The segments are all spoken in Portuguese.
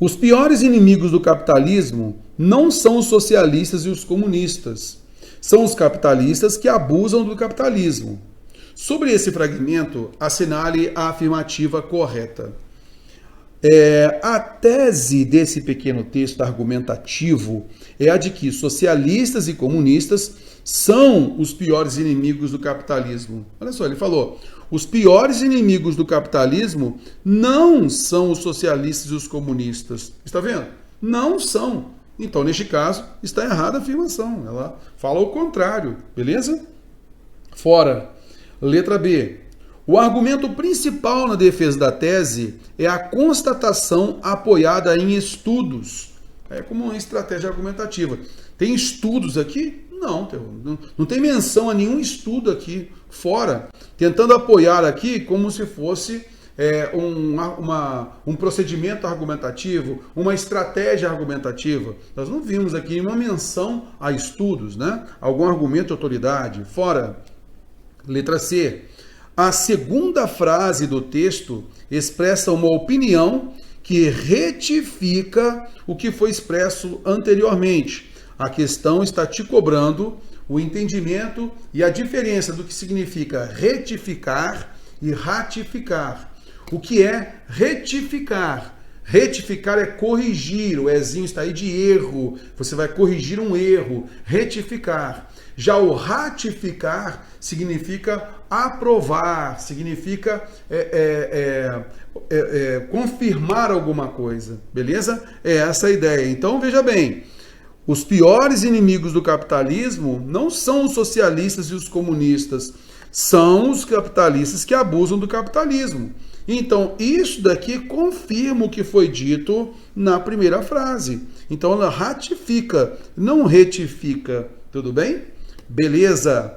Os piores inimigos do capitalismo não são os socialistas e os comunistas. São os capitalistas que abusam do capitalismo. Sobre esse fragmento, assinale a afirmativa correta. A tese desse pequeno texto argumentativo é a de que socialistas e comunistas são os piores inimigos do capitalismo. Olha só, ele falou, os piores inimigos do capitalismo não são os socialistas e os comunistas. Está vendo? Não são. Então, neste caso, está errada a afirmação. Ela fala o contrário, beleza? Fora. Letra B. O argumento principal na defesa da tese é a constatação apoiada em estudos. É como uma estratégia argumentativa. Tem estudos aqui? Não tem menção a nenhum estudo aqui fora, tentando apoiar aqui como se fosse um procedimento argumentativo, uma estratégia argumentativa. Nós não vimos aqui nenhuma menção a estudos, né? Algum argumento de autoridade. Fora. Letra C. A segunda frase do texto expressa uma opinião que retifica o que foi expresso anteriormente. A questão está te cobrando o entendimento e a diferença do que significa retificar e ratificar. O que é retificar? Retificar é corrigir, o Ezinho está aí de erro, você vai corrigir um erro, retificar. Já o ratificar significa aprovar, significa confirmar alguma coisa, beleza? É essa a ideia. Então, veja bem, os piores inimigos do capitalismo não são os socialistas e os comunistas, são os capitalistas que abusam do capitalismo. Então, isso daqui confirma o que foi dito na primeira frase. Então, ela ratifica, não retifica. Tudo bem? Beleza.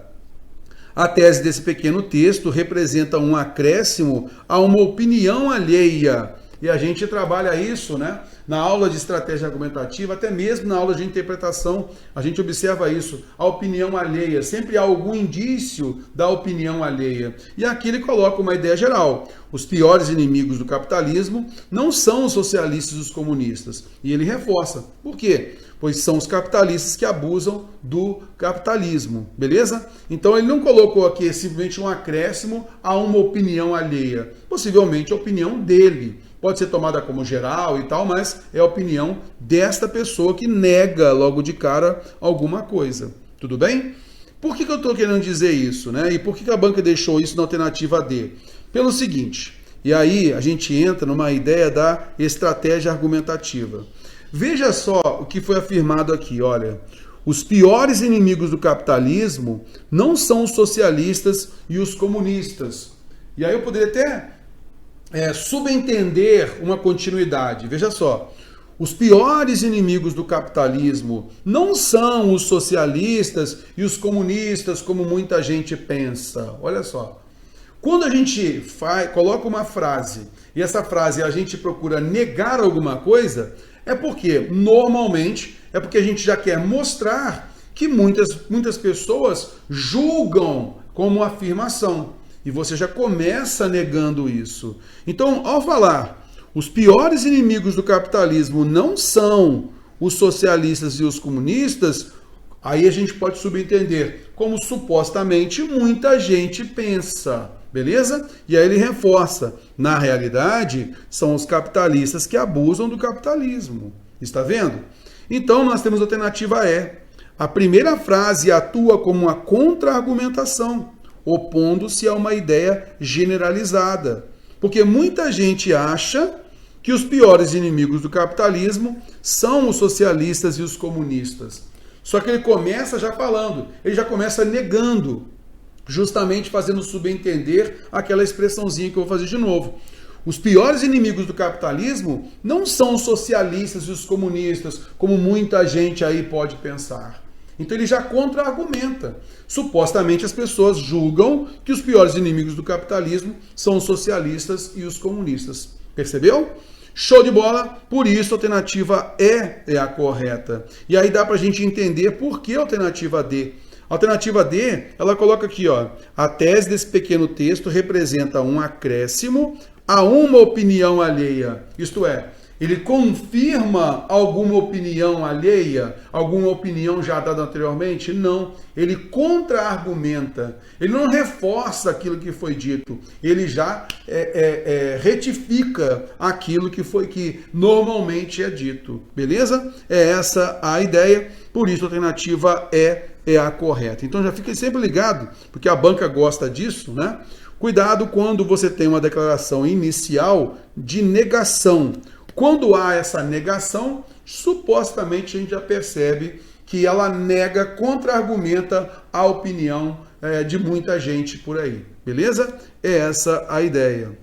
A tese desse pequeno texto representa um acréscimo a uma opinião alheia. E a gente trabalha isso, né? Na aula de estratégia argumentativa, até mesmo na aula de interpretação, a gente observa isso, a opinião alheia. Sempre há algum indício da opinião alheia. E aqui ele coloca uma ideia geral. Os piores inimigos do capitalismo não são os socialistas e os comunistas. E ele reforça. Por quê? Pois são os capitalistas que abusam do capitalismo, beleza? Então ele não colocou aqui simplesmente um acréscimo a uma opinião alheia. Possivelmente a opinião dele. Pode ser tomada como geral e tal, mas é a opinião desta pessoa que nega logo de cara alguma coisa. Tudo bem? Por que eu estou querendo dizer isso, né? E por que a banca deixou isso na alternativa D? Pelo seguinte, e aí a gente entra numa ideia da estratégia argumentativa. Veja só o que foi afirmado aqui, olha. Os piores inimigos do capitalismo não são os socialistas e os comunistas. E aí eu poderia até subentender uma continuidade. Veja só, os piores inimigos do capitalismo não são os socialistas e os comunistas, como muita gente pensa. Olha só. Quando a gente coloca uma frase e essa frase a gente procura negar alguma coisa, é porque, normalmente, a gente já quer mostrar que muitas pessoas julgam como afirmação. E você já começa negando isso. Então, ao falar, os piores inimigos do capitalismo não são os socialistas e os comunistas, aí a gente pode subentender como supostamente muita gente pensa. Beleza? E aí ele reforça. Na realidade, são os capitalistas que abusam do capitalismo. Está vendo? Então, nós temos a alternativa E. A primeira frase atua como uma contra-argumentação, opondo-se a uma ideia generalizada. Porque muita gente acha que os piores inimigos do capitalismo são os socialistas e os comunistas. Só que ele começa já falando, ele já começa negando, justamente fazendo subentender aquela expressãozinha que eu vou fazer de novo. Os piores inimigos do capitalismo não são os socialistas e os comunistas, como muita gente aí pode pensar. Então ele já contra-argumenta. Supostamente as pessoas julgam que os piores inimigos do capitalismo são os socialistas e os comunistas. Percebeu? Show de bola! Por isso a alternativa E é a correta. E aí dá para a gente entender por que a alternativa D. A alternativa D, ela coloca aqui, ó, a tese desse pequeno texto representa um acréscimo a uma opinião alheia. Isto é, Ele confirma alguma opinião alheia, alguma opinião já dada anteriormente? Não. Ele contra-argumenta. Ele não reforça aquilo que foi dito. Ele já retifica aquilo que normalmente é dito. Beleza? É essa a ideia. Por isso a alternativa é a correta. Então já fique sempre ligado, porque a banca gosta disso, né? Cuidado quando você tem uma declaração inicial de negação. Quando há essa negação, supostamente a gente já percebe que ela nega, contra-argumenta a opinião de muita gente por aí. Beleza? É essa a ideia.